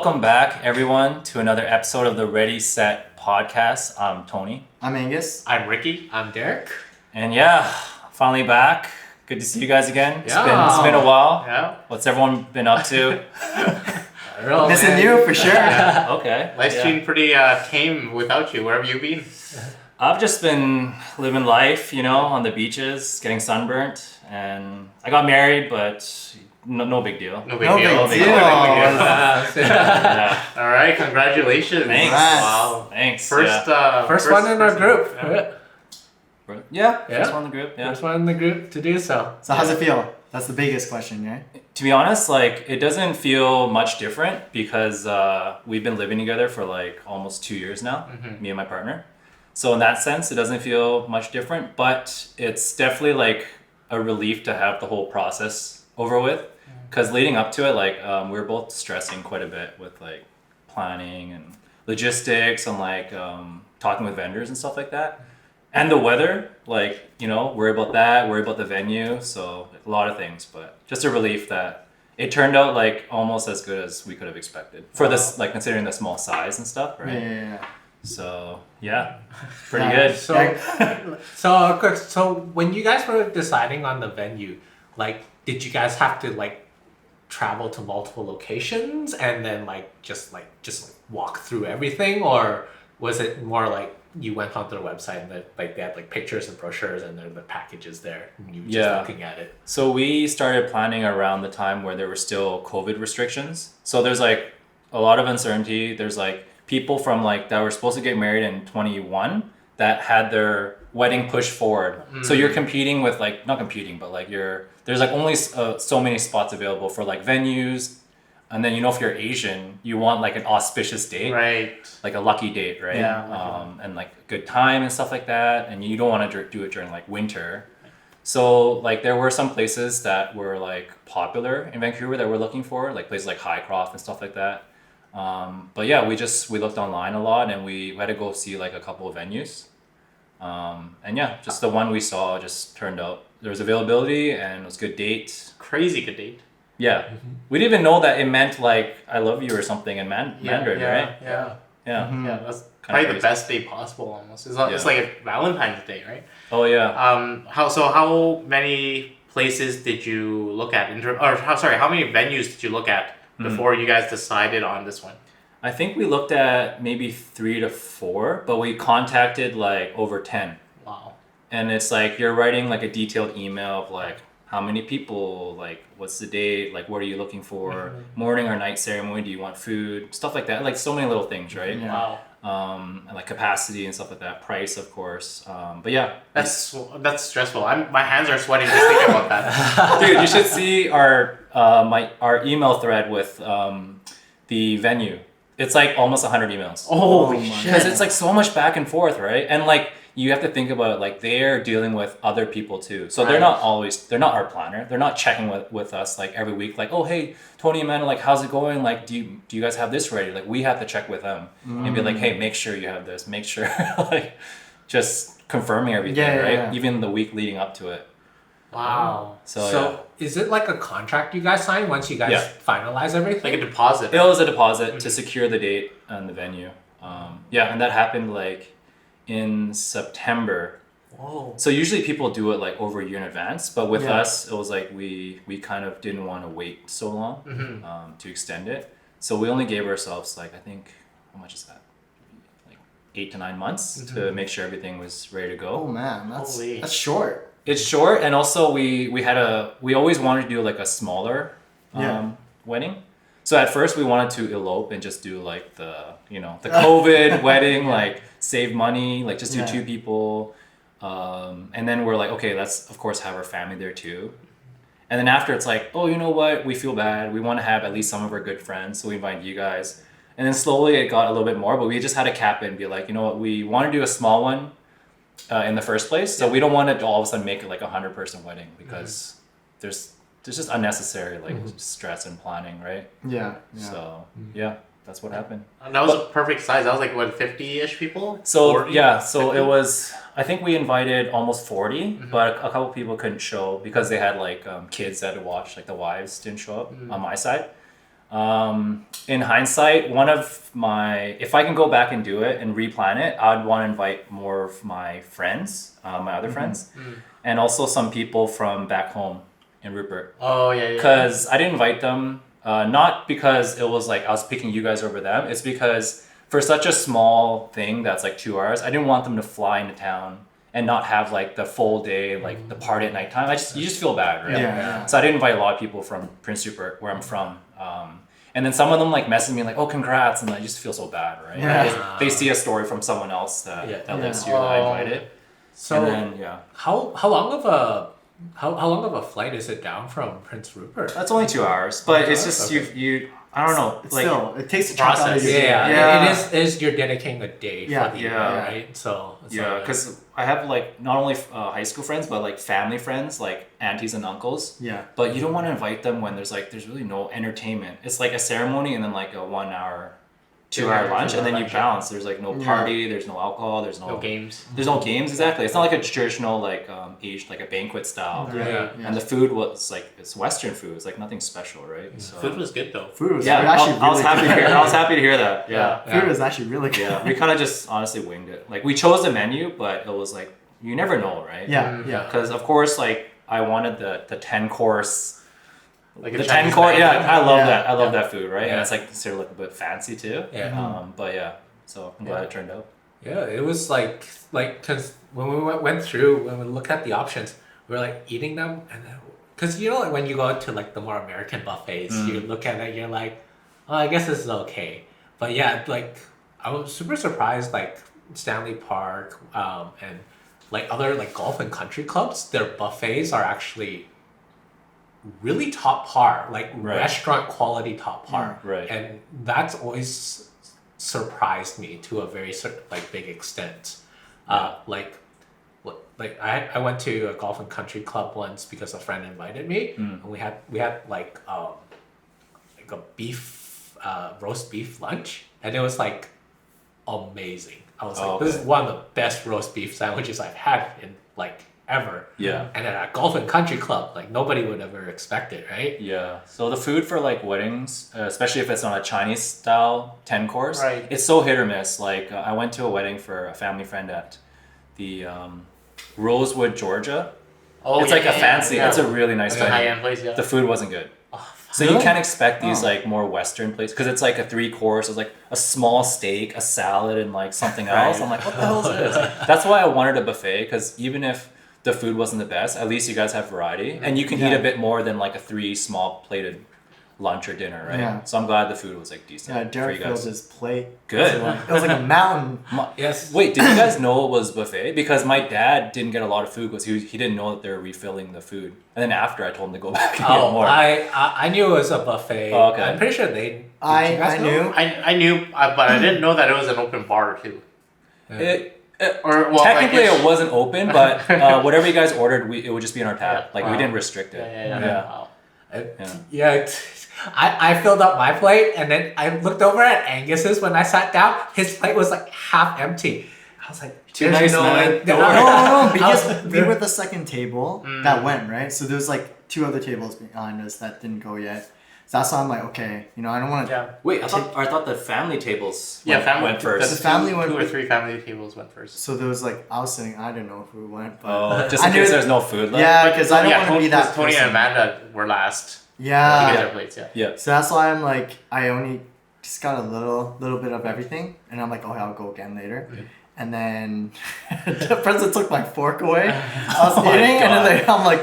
Welcome back, everyone, to another episode of the Ready Set podcast. I'm Tony. I'm Angus. I'm Ricky. I'm Derek. And yeah, finally back. Good to see you guys again. It's been a while. Yeah. What's everyone been up to? Missing you for sure. Yeah. Okay. Life's been pretty tame without you. Where have you been? I've just been living life, on the beaches, getting sunburnt. And I got married, but no big deal. No big deal. Yeah. All right. Congratulations. Thanks. Wow. Thanks. First one in our group. Yeah. Yeah. First one in the group. Yeah. First one in the group to do so. So how's it feel? That's the biggest question, right? To be honest, it doesn't feel much different because we've been living together for almost 2 years now, me and my partner. So in that sense, it doesn't feel much different, but it's definitely a relief to have the whole process over with. Because leading up to it, we were both stressing quite a bit with planning and logistics and talking with vendors and stuff like that. And the weather, worry about that, worry about the venue. So a lot of things, but just a relief that it turned out almost as good as we could have expected for this, considering the small size and stuff, right? Yeah. So yeah, pretty good. So when you guys were deciding on the venue, did you guys have to travel to multiple locations and then just walk through everything, or was it more you went onto the website and they had pictures and brochures and the packages there and you were just looking at it? So we started planning around the time where there were still COVID restrictions. So there's a lot of uncertainty. There's people from that were supposed to get married in 21 that had their wedding pushed forward. So you're competing with not competing, but there's only so many spots available for venues. And then if you're Asian, you want an auspicious date, Right. A lucky date, right? Yeah. And good time and stuff like that. And you don't want to do it during winter. So there were some places that were popular in Vancouver that we're looking for, places like Highcroft and stuff like that. But yeah, we looked online a lot and we had to go see a couple of venues. And yeah, just the one we saw just turned out there was availability and it was a good date. Crazy good date. Yeah. We didn't even know that it meant I love you or something in Mandarin, right? Yeah. Yeah. Yeah. That's Kinda probably crazy. the best day possible. Almost. It's like a Valentine's Day, right? Oh yeah. How many places did you look at how many venues did you look at before you guys decided on this one? I think we looked at maybe 3 to 4, but we contacted over 10. Wow. And it's you're writing a detailed email of how many people, what's the date, what are you looking for, morning or night ceremony, do you want food, stuff like that, so many little things, right? Yeah. Wow. And capacity and stuff like that, price of course, but yeah. That's stressful. My hands are sweating just thinking about that. Dude, you should see our email thread with the venue. It's almost 100 emails. Holy shit. Because it's so much back and forth, right? And you have to think about it, they're dealing with other people too. So they're not our planner. They're not checking with us every week, oh hey, Tony and Amanda, how's it going? Do you guys have this ready? We have to check with them and be hey, make sure you have this, make sure just confirming everything, right? Yeah. Even the week leading up to it. Wow. So is it a contract you guys sign once you guys finalize everything? Like a deposit. It was a deposit to secure the date and the venue. And that happened in September. Whoa. So usually people do it over a year in advance, but with us it was we kind of didn't want to wait so long to extend it. So we only gave ourselves I think, how much is that? 8 to 9 months to make sure everything was ready to go. Oh man, Holy. that's short. It's short, and also we always wanted to do a smaller wedding. So at first we wanted to elope and just do the the COVID wedding, save money, just do 2 people. And then we're okay, let's of course have our family there too. And then after it's oh, you know what? We feel bad. We want to have at least some of our good friends, so we invite you guys. And then slowly it got a little bit more, but we just had to cap it and be you know what? We want to do a small one in the first place. So we don't want to all of a sudden make it a 100-person wedding because there's just unnecessary stress and planning, right? Yeah. So yeah, that's what happened. And that was a perfect size. That was 50-ish people? So 40? yeah, so 50? it was, I think we invited almost 40, but a couple people couldn't show because they had kids that had to watch, the wives didn't show up on my side. In hindsight, if I can go back and do it and replan it, I'd want to invite more of my friends, my other friends, and also some people from back home in Rupert. Oh yeah. Because I didn't invite them, not because it was like I was picking you guys over them. It's because for such a small thing that's like 2 hours, I didn't want them to fly into town and not have like the full day, like the party at nighttime. You just feel bad, right? Yeah. So I didn't invite a lot of people from Prince Rupert, where I'm from. And then some of them like messaged me like, "Oh, congrats," and I just feel so bad, right? Yeah. Like, they see a story from someone else that lives here that I invited. So And then, how long of a flight is it down from Prince Rupert? that's only 2 hours, but it's just Okay. you. I don't know. It's Like still, it takes a chunk out of process. your day. Yeah. It is you're dedicating a day Yeah. for the Yeah. event, right? So it's yeah, like- because I have like not only high school friends but like family friends, like aunties and uncles. Yeah. But you don't want to invite them when there's really no entertainment. It's like a ceremony and then like a 1 hour, 2 hour lunch, and then you bounce. There's like no party, there's no alcohol, there's No games. There's no games, exactly. It's not like a traditional like aged like a banquet style. Yeah. And the food was like it's Western food. It's like nothing special, right? So Food was good though. Food was yeah, actually I was really happy to good. hear. I was happy to hear that. Yeah. Food was actually really good. Yeah, we kind of just honestly winged it. Like we chose the menu, but it was like you never know, right? Yeah. Yeah. Because of course, like I wanted the 10 course, Like a the Chinese 10 course. banquet. Yeah, I love Yeah. that. I love that food, right? And Yeah. it's like considered like a bit fancy too. Yeah. But yeah, so I'm glad it turned out. Yeah, it was like because when we went through when we looked at the options, we were like eating them and then because you know like when you go to like the more American buffets, you look at it, you're like, oh, I guess this is okay. But yeah, like I was super surprised like Stanley Park and like other like golf and country clubs, their buffets are actually really top par, like Right. restaurant quality top par. Right. And that's always surprised me to a very like big extent. Like I went to a golf and country club once because a friend invited me, and we had like a beef roast beef lunch, and it was like amazing. I was like, this is one of the best roast beef sandwiches I've had in like ever. Yeah. And at a golf and country club, like nobody would ever expect it, right? Yeah. So the food for like weddings, especially if it's on a Chinese style 10 course, Right. it's so hit or miss. Like I went to a wedding for a family friend at the Rosewood, Georgia. Oh, It's like a fancy. yeah. It's a really nice It's a wedding. high-end place, yeah. The food wasn't good. So you can't expect these like more Western places because it's like a 3 course. It's like a small steak, a salad, and like something else. I'm like, what the hell is this? That's why I wanted a buffet because even if the food wasn't the best, at least you guys have variety and you can eat a bit more than like a 3 small plated lunch or dinner, right? Yeah. So I'm glad the food was like decent Yeah, for Derek you filled guys. his plate. Good. It was like a mountain. Yes. Wait, did you guys know it was buffet? Because my dad didn't get a lot of food because he didn't know that they were refilling the food. And then after I told him to go back and get Oh, more. I knew it was a buffet. Oh, okay. I'm pretty sure they. Did you I guys know? knew. I knew, but I didn't know that it was an open bar too. Or well, Technically, like it wasn't open, but whatever you guys ordered, it would just be in our tab. Yeah. Like we Wow. didn't restrict it. Yeah. Wow. I filled up my plate and then I looked over at Angus's when I sat down. His plate was like half empty. I was like, Too "There's nice, no man. way." Don't No, worry. no, because I was- we were the second table that went, right? So there's like 2 other tables behind us that didn't go yet. So that's why I'm like, okay, I don't want to. Yeah. Wait, I thought the family tables Yeah, family went first. The family went- 2 or 3 family tables went first. So there was like, I was sitting, I didn't know who went, but. Oh, just I in knew- case there's no food left. Yeah, because I don't want to Tony, be that Tony person. and Amanda were last to get Yeah. their plates. Yeah. Yeah. So that's why I'm like, I only just got a little bit of everything, and I'm like, oh, I'll go again later. And then the person took my fork away. I was my eating, and God. then I'm like,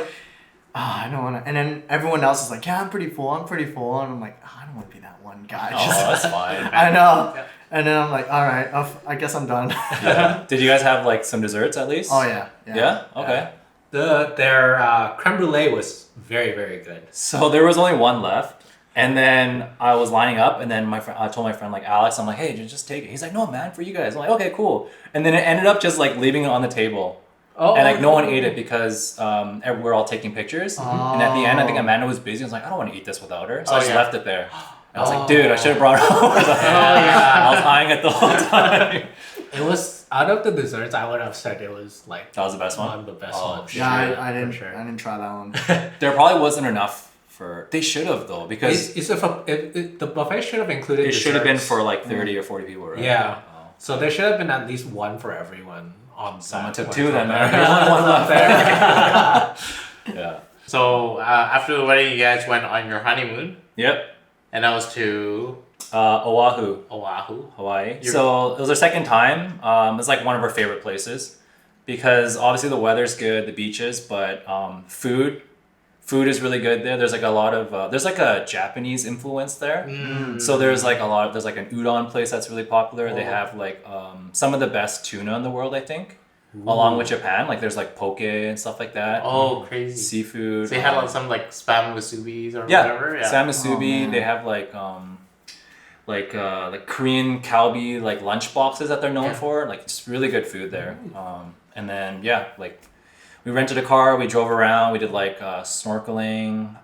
I don't want to. And then everyone else is like, yeah, I'm pretty full. And I'm like, I don't want to be that one guy. Oh, that's fine. I know. Yeah. And then I'm like, all right, I guess I'm done. Yeah. Did you guys have like some desserts at least? Oh yeah. Yeah? Okay. Their creme brulee was very, very good. So there was only one left. And then I was lining up, and then I told my friend like Alex, I'm like, hey, just take it. He's like, no, man, for you guys. I'm like, okay, cool. And then it ended up just like leaving it on the table, Oh, and like no one ate it because we're all taking pictures. And at the end, I think Amanda was busy. I was like, I don't want to eat this without her, so I just left it there. And I was like, dude, I should have brought it over. I was eyeing it the whole time. It was out of the desserts. I would have said it was like That was the best one. one of the best Oh, ones. shit. Yeah, for I didn't. sure. I didn't try that one. There probably wasn't enough for. They should have though because The buffet should have included. it should have been desserts. for like 30 or 40 people, right? Yeah. Oh. So there should have been at least one for everyone on Someone set took when two it's then. on there. There's only one left there. Yeah. So after the wedding, you guys went on your honeymoon, Yep. and that was to Oahu, Oahu. Hawaii. You're- So it was our second time. It's like one of our favorite places because obviously the weather's good, the beaches, but food is really good there. There's like a lot of there's like a Japanese influence there. So there's like there's like an udon place that's really popular. They have like some of the best tuna in the world, I think, along with Japan. Like there's like poke and stuff like that. Oh, crazy. Seafood. So they had like some like spam musubis or Yeah, whatever. Yeah. Sam musubi. man. They have like Korean kalbi like lunch boxes that they're known for. Like just really good food there. And then like we rented a car. We drove around. We did like snorkeling.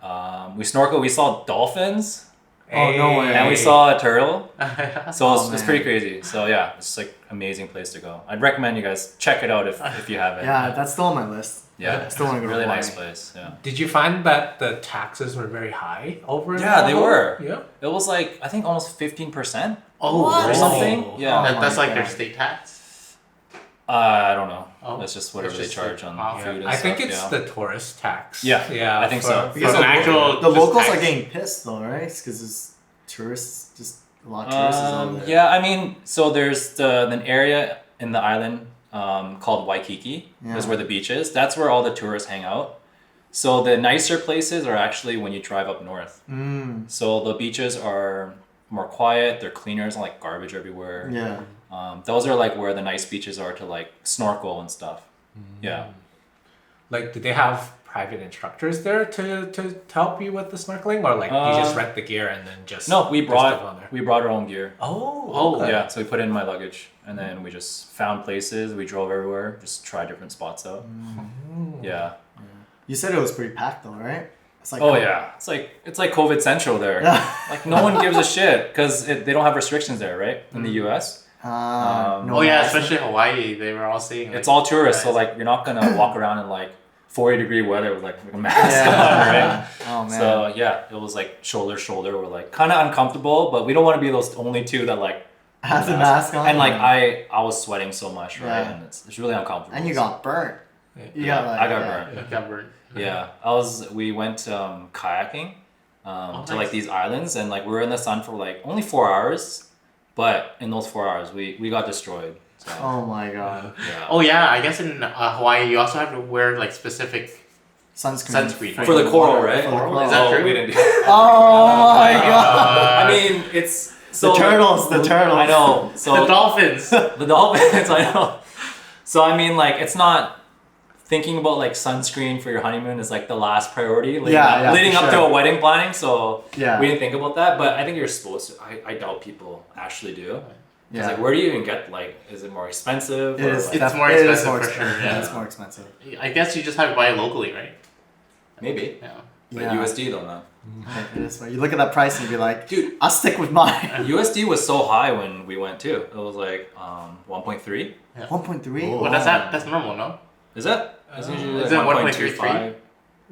We saw dolphins. Oh, no way. And we saw a turtle. So Oh, it's man. pretty crazy. So yeah, it's like amazing place to go. I'd recommend you guys check it out if you haven't. Yeah, that's still on my list. Yeah, I still want to go to really Hawaii. nice place. Yeah. Did you find that the taxes were very high over? in Yeah, they Oahu? were. Yeah. It was like I think almost 15%. Oh, What? Or really? something. Oh. Yeah. Oh. That's my like their God. state tax. I don't know. Oh. That's just whatever It's they just charge like- on wow. food and I think stuff, it's yeah. the tourist tax. Yeah, Yeah. I think so. Because From the, actual the just locals tax. are getting pissed though, right? Because it's tourists, just a lot of tourists over there. Yeah, I mean, so there's an area in the island called Waikiki. Yeah. Is where the beach is. That's where all the tourists hang out. So the nicer places are actually when you drive up north. So the beaches are more quiet. They're cleaner. There's not like garbage everywhere. Yeah. Those are like where the nice beaches are to like snorkel and stuff. Yeah. Like, do they have private instructors there to help you with the snorkeling, or like you just rent the gear and then just No, we just live on brought there? we brought our own gear. Oh, okay. Yeah, so we put it in my luggage and then we just found places. We drove everywhere, just tried different spots out. Yeah. You said it was pretty packed though, right? It's like Oh yeah, it's like COVID central there. Yeah. Like no one gives a shit because they don't have restrictions there, right? In the U.S., no Oh yeah, mask. especially Hawaii. They were all saying like, it's all tourists, so guys. like you're not gonna walk around in like 40-degree weather with like a mask Yeah. on, right? Oh man. So yeah, it was like shoulder to shoulder. We're like kind of uncomfortable, but we don't want to be those only two that like have the mask on. And like I was sweating so much, right? Yeah. And it's really uncomfortable. And you got burnt. You got like, I got yeah. burnt. It got burned. Yeah, we went kayaking to nice. like these islands, and like we were in the sun for like only 4 hours, but in those 4 hours we got destroyed. So, Oh my god. yeah. Oh yeah, I guess in Hawaii you also have to wear like specific. Sunscreen. For the coral, right? For the coral. Is that Oh, true? we didn't do. Oh my god. I mean, it's The turtles. I know. So The dolphins. the dolphins. I know. So I mean, like, it's not thinking about like sunscreen for your honeymoon is like the last priority. Leading Yeah, up, yeah, leading for up to sure. a wedding planning. So Yeah. we didn't think about that, but I think you're supposed to. I doubt people actually do. It's Yeah. like, where do you even get like? Is it more expensive? It or, is. like- It's more it is expensive more for expensive. sure, Yeah, yeah. it's more expensive. I guess you just have to buy it locally, right? maybe. Yeah. But Yeah. USD though, no. It is. You look at that price and you be like, Dude, I'll stick with mine. USD was so high when we went too. It was like 1.3. 1.3. Well, that's normal, no? Is that? It's usually Is like it 1.25.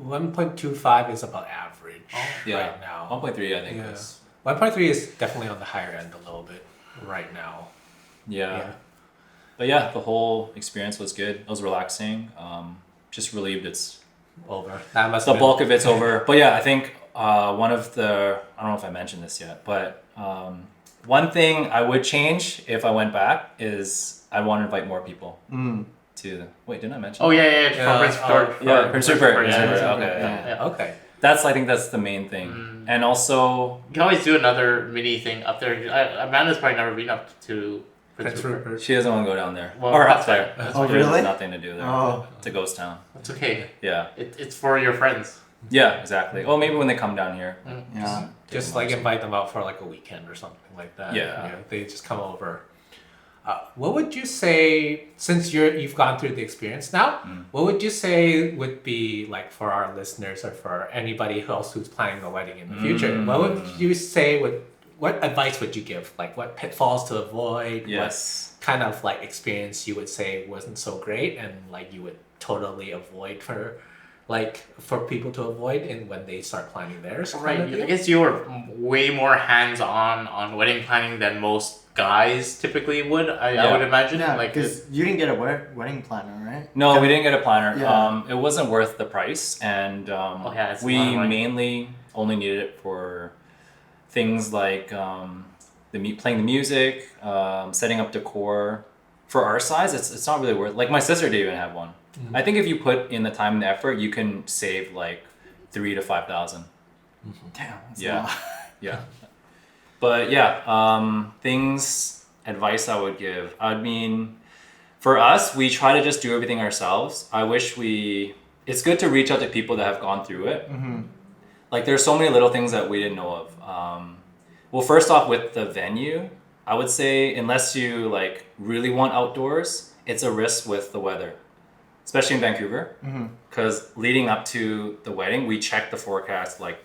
1.25 is about average Yeah. right now. 1.3, I think. Yeah. Is. 1.3 is definitely on the higher end a little bit right now. Yeah. But yeah, the whole experience was good. It was relaxing. Just relieved it's Over. That must the have bulk of it's over. But yeah, I think one of the I don't know if I mentioned this yet, but one thing I would change if I went back is I want to invite more people to. Wait, didn't I mention? Oh yeah. Yeah, From Prince George. yeah, Prince Rupert. Yeah, Prince yeah, Rupert, yeah. okay, yeah. Yeah. Okay. I think that's the main thing. And also, You can always do another mini thing up there. Amanda's probably never been up to Prince Prince Rupert. Rupert. she doesn't want to go down there Well, or up that's there. fine. Oh, There's really? nothing to do there. Oh. It's a ghost town. It's okay. Yeah. It's for your friends. Yeah, exactly. Oh, maybe when they come down here. Yeah. Just like invite them out for like a weekend or something like that. Yeah. They just come over. What would you say, since you've gone through the experience now, what would you say would be like for our listeners or for anybody else who's planning a wedding in the future? What would you say what advice would you give? Like what pitfalls to avoid? Yes. What kind of like experience you would say wasn't so great and like you would totally avoid for like for people to avoid in when they start planning theirs? kind Right. of deal? I guess you were way more hands-on on wedding planning than most guys typically would. I Yeah. would imagine. Yeah, Like, because you didn't get a wedding planner, right? No, we didn't get a planner. Yeah. It wasn't worth the price, and yeah, it's a lot of we money. mainly only needed it for things like playing the music, setting up decor. For our size, it's not really worth. Like my sister didn't even have one. I think if you put in the time and the effort, you can save like $3,000 to $5,000. Damn. That's a Yeah. lot. Yeah. But yeah, advice I would give. I mean, for us, we try to just do everything ourselves. I wish it's good to reach out to people that have gone through it. Mm-hmm. Like there's so many little things that we didn't know of. Well, first off with the venue, I would say unless you like really want outdoors, it's a risk with the weather, especially in Vancouver. Because leading up to the wedding, we checked the forecast like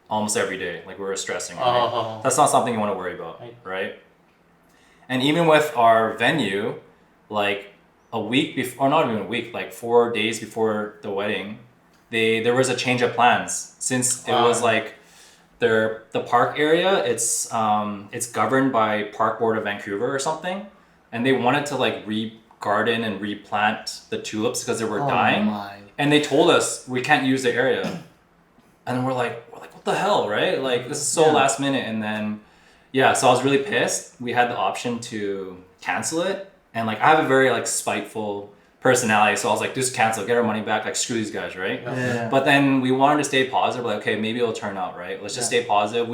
almost every day. Like we were stressing. Right? Oh. That's not something you want to worry about, right? And even with our venue, like a week before, or not even a week, like 4 days before the wedding, there was a change of plans since it was like the park area. It's governed by Park Board of Vancouver or something, and they wanted to like re-garden and replant the tulips because they were dying. My. And they told us we can't use the area, and we're like what the hell, right? Like this is so last minute. And then so I was really pissed. We had the option to cancel it, and like I have a very like spiteful personality, so I was like, just cancel, get our money back, like screw these guys, right? Yeah. But then we wanted to stay positive, like okay, maybe it'll turn out right. Let's just stay positive.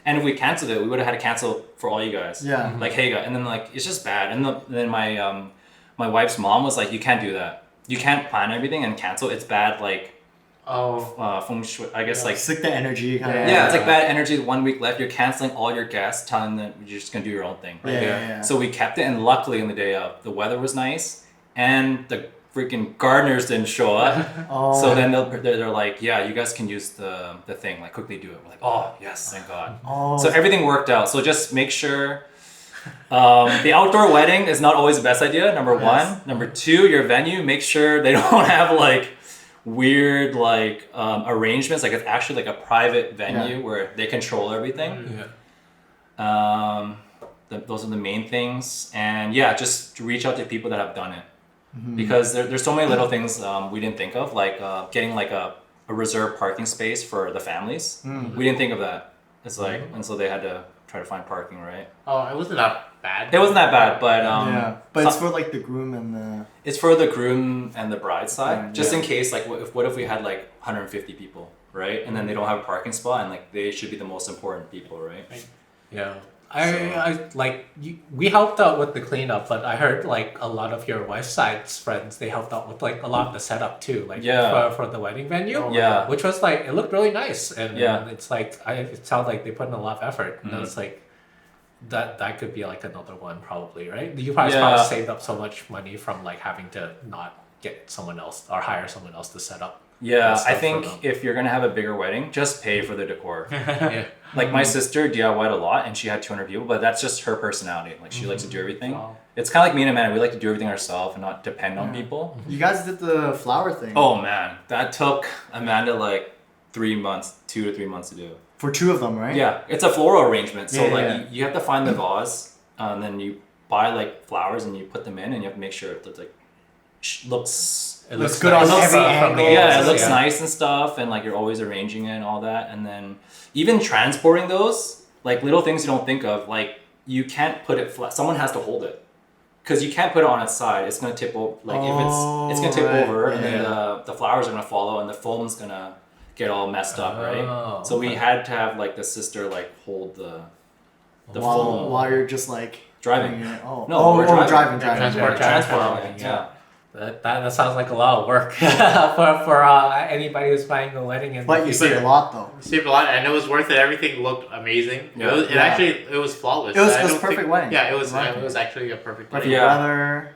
And if we canceled it, we would have had to cancel for all you guys. Yeah. Like hey guys, and then like it's just bad. And then my wife's mom was like, you can't do that. You can't plan everything and cancel. It's bad. Like feng shui, I guess like It's like the energy kind of. it's like bad energy. 1 week left. You're canceling all your guests, telling them you're just gonna do your own thing. Right? Yeah. So we kept it, and luckily, in the day of, the weather was nice, and the freaking gardeners didn't show up. Oh. So then they're like, yeah, you guys can use the thing. Like quickly do it. We're like, oh yes, thank God. Oh. So everything worked out. So just make sure. The outdoor wedding is not always the best idea. Number one. Number two, your venue. Make sure they don't have like weird like arrangements. Like it's actually like a private venue where they control everything. Those are the main things. And just reach out to people that have done it, because there's so many little things we didn't think of, like getting like a reserved parking space for the families. We didn't think of that. It's like, and so they had to try to find parking, right? Oh, it wasn't that bad. It wasn't that bad, but but it's for like the groom and the. it's for the groom and the bride side, Yeah, just in case. Like, what if we had like 150 people, right? And then they don't have a parking spot, and like they should be the most important people, right? Yeah. We helped out with the cleanup, but I heard like a lot of your wife's side's friends, they helped out with like a lot of the setup too, like for the wedding venue. Yeah. Which was like, it looked really nice, and it's like it sounds like they put in a lot of effort. And it's like that could be like another one probably, right? You probably saved up so much money from like having to not get someone else or hire someone else to set up. Yeah, stuff I for think them. if you're gonna have a bigger wedding, just pay for the decor. Yeah. Like my sister DIY'd a lot, and she had 200 people, but that's just her personality. Like she likes to do everything. Wow. It's kind of like me and Amanda. We like to do everything ourselves and not depend on people. You guys did the flower thing. Oh man, that took Amanda like 3 months, 2 to 3 months to do. For two of them, right? Yeah, it's a floral arrangement. So Yeah, like yeah. You have to find the vase, and then you buy like flowers and you put them in, and you have to make sure it looks like It looks good on nice. every From angle. the yeah, it angles, looks nice and stuff, and like you're always arranging it and all that. And then even transporting those, like little things you don't think of, like you can't put it flat. Someone has to hold it, because you can't put it on its side. It's gonna tip over. Like if it's gonna tip right. over, and Yeah. then the flowers are gonna follow, and the foam's gonna get all messed up, right? Oh, So we had to have like the sister like hold the foam while you're just like driving. bringing it- Oh, No, we're driving. driving. Transporting. Yeah. That sounds like a lot of work for anybody who's planning a wedding. And But you saved a lot though. You saved a lot, and it was worth it. Everything looked amazing. Yeah. It was flawless. It was I a don't perfect wedding. Yeah, it was. Right. It was actually a perfect Perfect wedding. Yeah. weather,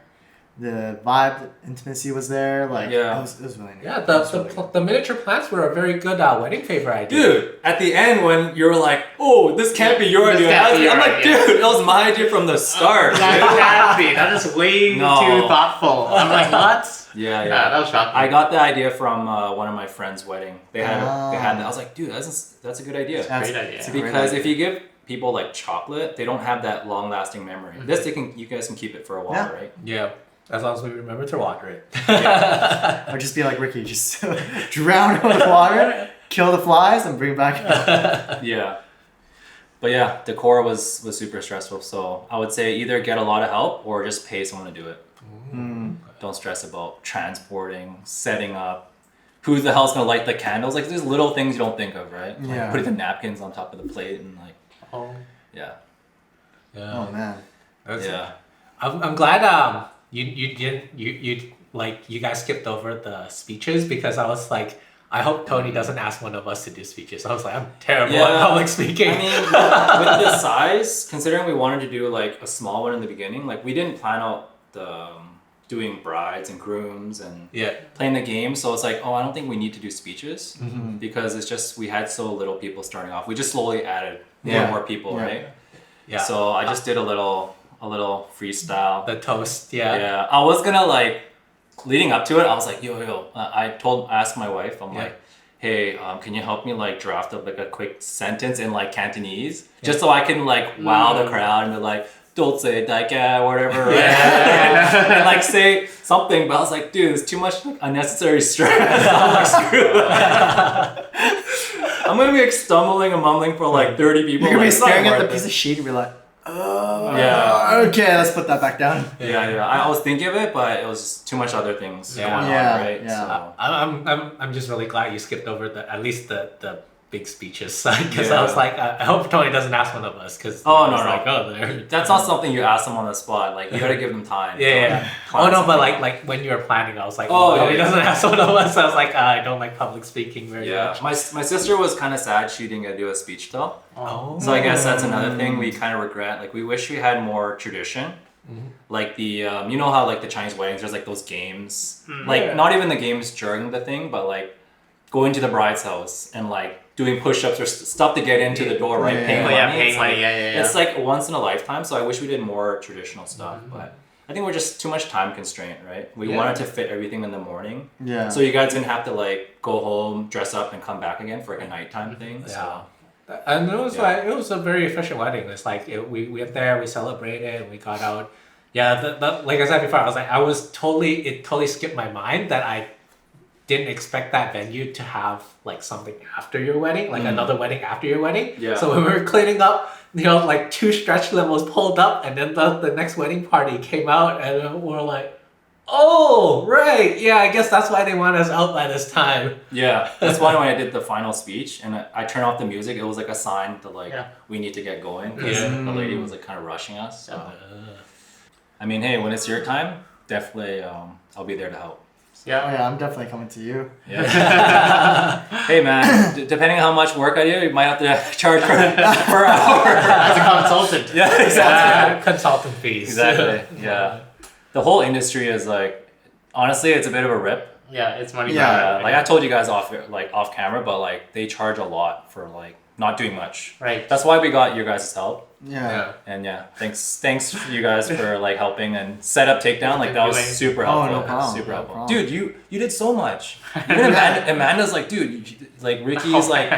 the vibe, the intimacy was there. Like Yeah. it was really nice. Yeah, It was really good. the miniature plants were a very good wedding favor idea. Dude, at the end when you were like, "Oh, this can't be your This idea," can't be I'm your like, idea. "Dude, that was my idea from the start." That dude." can't be. That is way No. too thoughtful. I'm like, what? Yeah, That was shocking. I got the idea from one of my friends' wedding. They had that. I was like, dude, that's a good idea. Great idea. it's a great Because idea. if you give people like chocolate, they don't have that long lasting memory. This you guys can keep it for a while, Yeah. right? Yeah. As long as we remember to water it. Or just be like Ricky, just drown it with water, kill the flies, and bring it back up. Yeah. But yeah, decor was super stressful. So I would say either get a lot of help or just pay someone to do it. Don't stress about transporting, setting up. Who the hell's gonna light the candles? Like there's little things you don't think of, right? Like Yeah. putting the napkins on top of the plate and like Oh. yeah. Oh man. That's- Yeah. I'm glad you guys skipped over the speeches because I was like, I hope Tony doesn't ask one of us to do speeches. I was like, I'm terrible at Yeah. public speaking. I mean, with the size, considering we wanted to do like a small one in the beginning, like we didn't plan out the doing brides and grooms and yeah. playing the game. So it's like, oh, I don't think we need to do speeches because it's just we had so little people starting off. We just slowly added more and more people, Yeah. right? Yeah. So I just did a little freestyle. The toast, yeah. Yeah, I was gonna like leading up to it. I was like, yo, I asked my wife. I'm Yeah. like, hey, can you help me like draft up like a quick sentence in like Cantonese, just so I can like wow the crowd and be like, don't say like whatever, right? And like say something. But I was like, dude, there's too much like, unnecessary stress. I'm like, screw it. I'm gonna be like, stumbling and mumbling for like 30 people. You're gonna be like, it's not staring at the worth piece it. of sheet and be like, oh, Yeah. okay, let's put that back down. Yeah. I was thinking of it, but it was just too much other things Yeah. going Yeah, on, right? yeah. So, I'm just really glad you skipped over at least the big speeches because I Yeah. was like, I hope Tony doesn't ask one of us because Oh, no. like, oh, there. that's not something you ask them on the spot. Like you gotta give them time. Yeah. Plan Oh no, but something. like when you were planning, I was like, Oh, oh, yeah, he yeah. doesn't ask one of us. I was like, I don't like public speaking very Yeah, much. my sister was kind of sad she didn't get to do a speech though. Oh. So I guess that's another thing we kind of regret. Like we wish we had more tradition. Like the you know how like the Chinese weddings there's like those games, like not even the games during the thing, but like going to the bride's house and like doing push-ups or stuff to get into the door, right? Yeah. Paying Oh, money. yeah, paying It's money, like- yeah. It's like once in a lifetime. So I wish we did more traditional stuff, but I think we're just too much time constraint, right? We Yeah. wanted to fit everything in the morning. Yeah. So you guys didn't have to like go home, dress up, and come back again for like a nighttime thing. So And it was Yeah. like it was a very efficient wedding. It's like we went there, we celebrated, and we got out. Yeah, like I said before, it totally skipped my mind that I didn't expect that venue to have like something after your wedding, like another wedding after your wedding. Yeah. So when we were cleaning up, like 2 stretch limos pulled up, and then the next wedding party came out, and we're like, oh right, yeah, I guess that's why they want us out by this time. yeah, that's why when I did the final speech and I turned off the music, it was like a sign to like Yeah. we need to get going because Yeah. the lady was like kind of rushing us. So I mean, hey, when it's your time, definitely I'll be there to help. Oh yeah, I'm definitely coming to you. Yeah. Hey man, depending on how much work I do, you might have to charge per hour. As a consultant. Yeah, exactly. Consultant fees. Exactly. Yeah. The whole industry is like, honestly, it's a bit of a rip. Yeah, it's money. Yeah. back. Like I told you guys off camera, but like they charge a lot for like not doing much. Right. That's why we got your guys' help. Yeah. And yeah, thanks you guys for like helping and set up takedown. Like that was super Oh, helpful. no problem, Super no helpful. problem. Dude, you did so much. Even Amanda's like, dude, like Ricky's like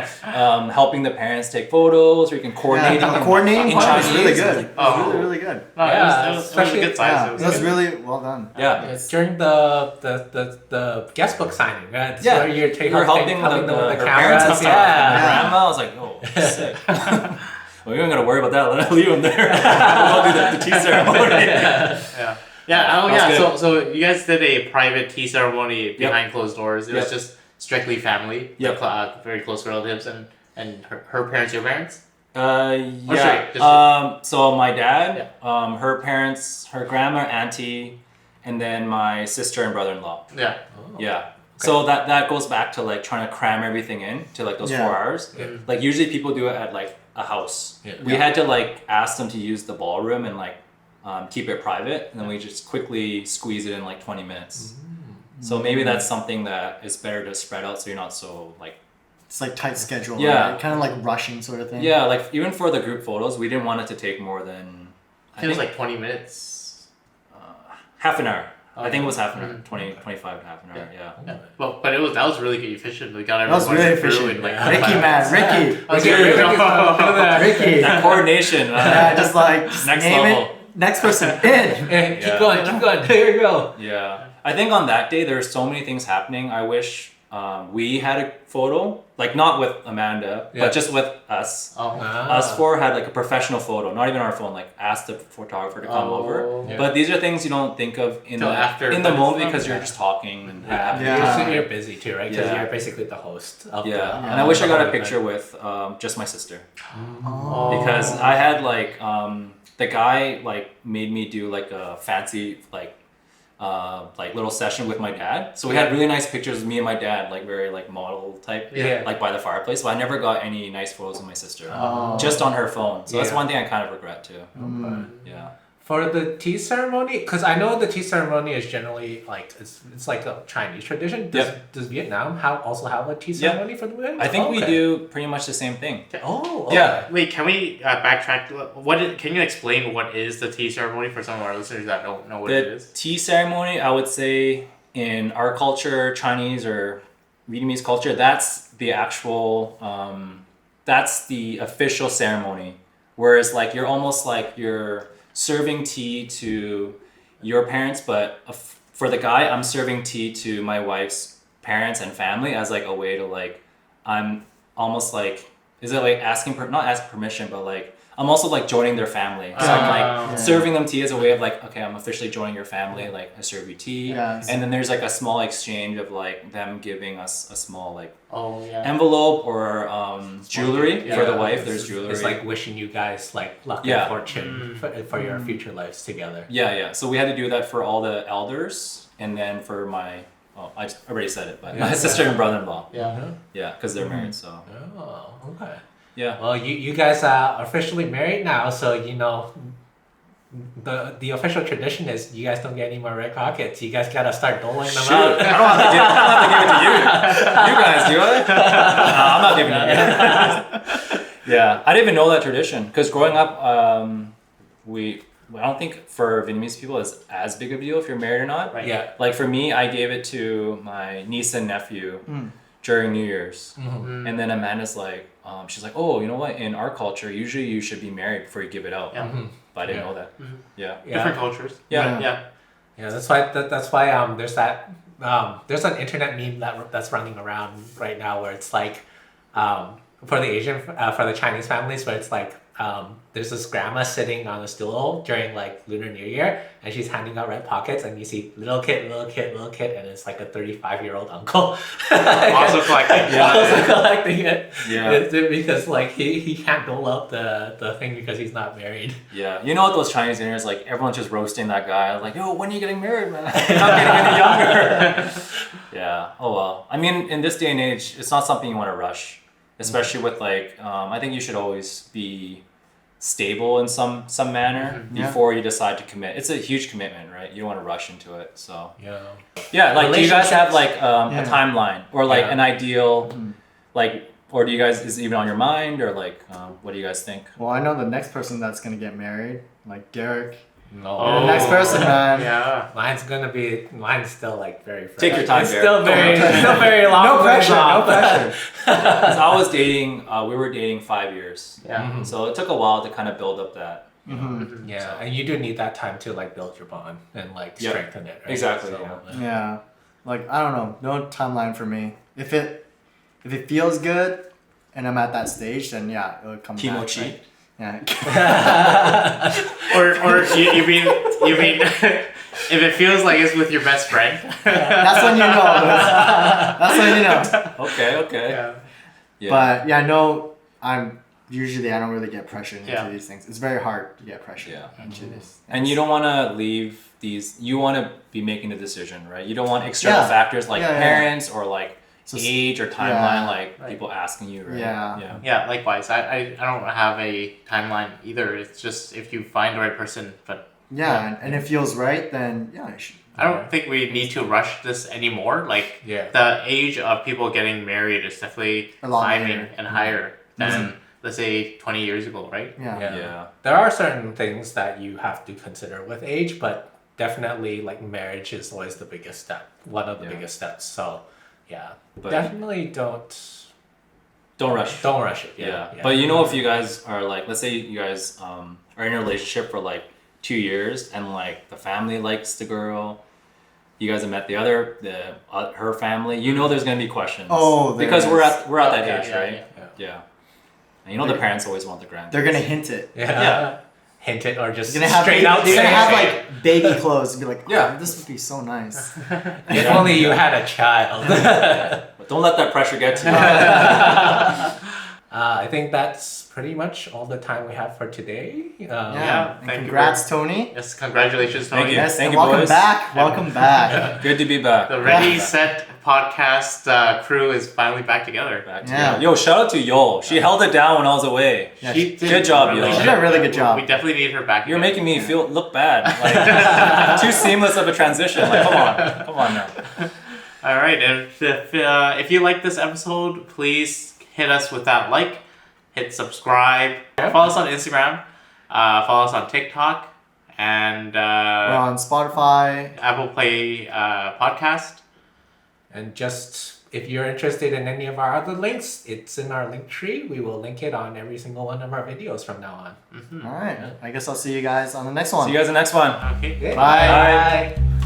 helping the parents take photos, or you can coordinate. Yeah, the coordinating in part was really Chinese. good. It was really, really good. No, Yeah, it was a especially- good size. Yeah, It was that was good. really well done. Yeah. During the guest book signing, right? That's Yeah, where you're You're helping the her cameras. parents and stuff. Yeah. And grandma, I was like, oh, sick. Well, we don't gotta worry about that. Let leave them there. We'll do the tea ceremony. Yeah. Yeah. Oh, That was yeah. good. So you guys did a private tea ceremony behind closed doors. It was Yep. just strictly family. Yep. Very close relatives and her parents, your parents. Yeah. sorry, So my dad, her parents, her grandma, auntie, and then my sister and brother-in-law. Yeah. Yeah. So that goes back to like trying to cram everything in to like those 4 hours. Yeah. Like usually people do it at like a house. Yeah. We had to like ask them to use the ballroom and like keep it private, and then we just quickly squeeze it in like 20 minutes. So maybe that's something that is better to spread out so you're not so like It's like tight schedule. Yeah. Right? Kind of like rushing sort of thing. yeah, like even for the group photos, we didn't want it to take more than I think it was like 20 minutes. half an hour. I think it was half an hour, Mhm. 20, 25 to half an hour. Yeah. Yeah. Well, but that was really good, efficient. We got That was everyone really through efficient. in like Ricky, 5 man, minutes. Ricky. Okay, Ricky, Ricky, Ricky. That coordination. Yeah, just like just Next name level. it. Next person in. Hey, Yeah. keep going. There you go. Yeah, I think on that day there were so many things happening. I wish we had a photo, like not with Amanda, Yeah. but just with us. Oh. Us four had like a professional photo, not even our phone. Like asked the photographer to come over. Yeah. But these are things you don't think of in Till after, in the but moment it's because not- you're yeah. just talking and Yeah, Yeah. You're busy too, right? Because Yeah. you're basically the host of Yeah. the. And I wish I got a the picture event. with just my sister Oh. because I had like the guy like made me do like a fancy like little session with my dad. So we had really nice pictures of me and my dad, like very like model type, Yeah. like by the fireplace. But I never got any nice photos of my sister, Oh. just on her phone. So that's Yeah. one thing I kind of regret too. Mm. Yeah. For the tea ceremony, because I know the tea ceremony is generally like it's like a Chinese tradition. Does Vietnam also have a tea Yeah. ceremony for the women? I think we Okay. do pretty much the same thing. Oh, okay. Yeah. Wait, can we backtrack? Can you explain what is the tea ceremony for some of our listeners that don't know what it The is? tea ceremony, I would say, in our culture, Chinese or Vietnamese culture, that's the actual, that's the official ceremony. Whereas, like, you're almost like you're serving tea to your parents, but for the guy, I'm serving tea to my wife's parents and family as like a way to like, I'm almost like, is it like not asking permission, but like I'm also like joining their family. So I'm like Yeah. serving them tea as a way of like, okay, I'm officially joining your family. Like I serve you tea, Yes. and then there's like a small exchange of like them giving us a small like Oh yeah. envelope or jewelry gift, for the yeah. wife. There's jewelry. It's like wishing you guys like luck Yeah. and fortune for your future lives together. Yeah. So we had to do that for all the elders, and then for my, I already said it, but Yeah. my sister and brother-in-law. Yeah. Yeah, because they're married. So Oh, okay. yeah. Well, you guys are officially married now, so you know the official tradition is you guys don't get any more red pockets. You guys gotta start doling them Shoot, out. I don't have to give it to you. You guys do it. No, I'm not giving it. Yeah, I didn't even know that tradition because growing up, I don't think for Vietnamese people it's as big of a deal if you're married or not. Right. Yeah. Like for me, I gave it to my niece and nephew during New Year's. Mm-hmm. And then Amanda's like, she's like, oh, you know what? In our culture, usually you should be married before you give it out. Yeah. But I didn't Yeah. know that. Yeah. Different cultures. Yeah. Yeah. Yeah, that's why there's that there's an internet meme that's running around right now where it's like for the Asian for the Chinese families where it's like there's this grandma sitting on a stool during like Lunar New Year and she's handing out red pockets and you see little kid and it's like a 35-year-old uncle Also collecting. also collecting it. Yeah. Because like he can't dole out the thing because he's not married. Yeah. You know what those Chinese dinners, like everyone's just roasting that guy. Like, yo, when are you getting married, man? You're not getting any younger. Yeah. Oh, well. I mean, in this day and age, it's not something you want to rush. Especially with like, I think you should always be stable in some manner Yeah. before you decide to commit. It's a huge commitment, right? You don't want to rush into it. So Yeah. like, do you guys have like Yeah. a timeline or like Yeah. an ideal, like, or do you guys is it even on your mind or like, what do you guys think? Well, I know the next person that's gonna get married, like Derek. No. The next person, man. Yeah. Mine's still like very fresh. Take your time, It's Derek. still very long. No ways pressure. No off. pressure. 'Cause I was dating, we were dating 5 years. Yeah. So it took a while to kind of build up that. Mm-hmm. Yeah, and you do need that time to like build your bond and like Yeah. strengthen it. Right? Exactly, So, yeah. Yeah. Like I don't know. No timeline for me. If it feels good, and I'm at that stage, then yeah, it'll come. Kimochi. Back, right? Yeah. Or you mean if it feels like it's with your best friend. That's when you know. That's when you know. Okay. Yeah. Yeah. But yeah, no, I don't really get pressured into Yeah. these things. It's very hard to get pressured Yeah. into this. And you don't want to leave these, you want to be making the decision, right? You don't want external Yeah. factors like Yeah, yeah. parents or like So- age or timeline, Yeah. like Right. people asking you, right? Yeah. Yeah, likewise. I don't have a timeline either. It's just if you find the right person. But Yeah, and it feels right, then yeah, I should. I don't think we need to rush this anymore. Like Yeah. the age of people getting married is definitely A lot climbing later. and higher than let's say 20 years ago, right? Yeah. Yeah. There are certain things that you have to consider with age, but definitely like marriage is always the biggest step, one of the Yeah. biggest steps. So yeah, But- definitely don't Don't rush. it. Yeah. But you know, if you guys are like, let's say you guys are in a relationship for like 2 years and like the family likes the girl, you guys have met her family, you know there's gonna be questions. Oh, there because is. we're at that Yeah, age, yeah, right? Yeah. And you know the parents always want the grandkids. They're gonna hint it. Yeah. Hint it or just You're gonna have straight baby, out you're gonna say have it. like baby clothes and be like, oh, Yeah. this would be so nice. If only you had a child. But don't let that pressure get to you. I think that's pretty much all the time we have for today. Yeah. And thank you congrats, Tony. Yes, congratulations, Tony. Thank you. Yes, Thank and you, welcome boys. back. Welcome back. Good to be back. The Ready Set podcast crew is finally back together. Back to Yeah. Yo, shout out to Yo. She held it down when I was away. Yeah, She did good job, really Yo. She did a really good job. We definitely need her back. You're again. making me look bad. Like too seamless of a transition. Like come on now. All right, and if you like this episode, please hit us with that like, hit subscribe, follow us on Instagram, follow us on TikTok, and We're on Spotify. Apple Play podcast. And just if you're interested in any of our other links, it's in our link tree. We will link it on every single one of our videos from now on. All right. I guess I'll see you guys on the next one. See you guys in the next one. Okay. Bye. Bye.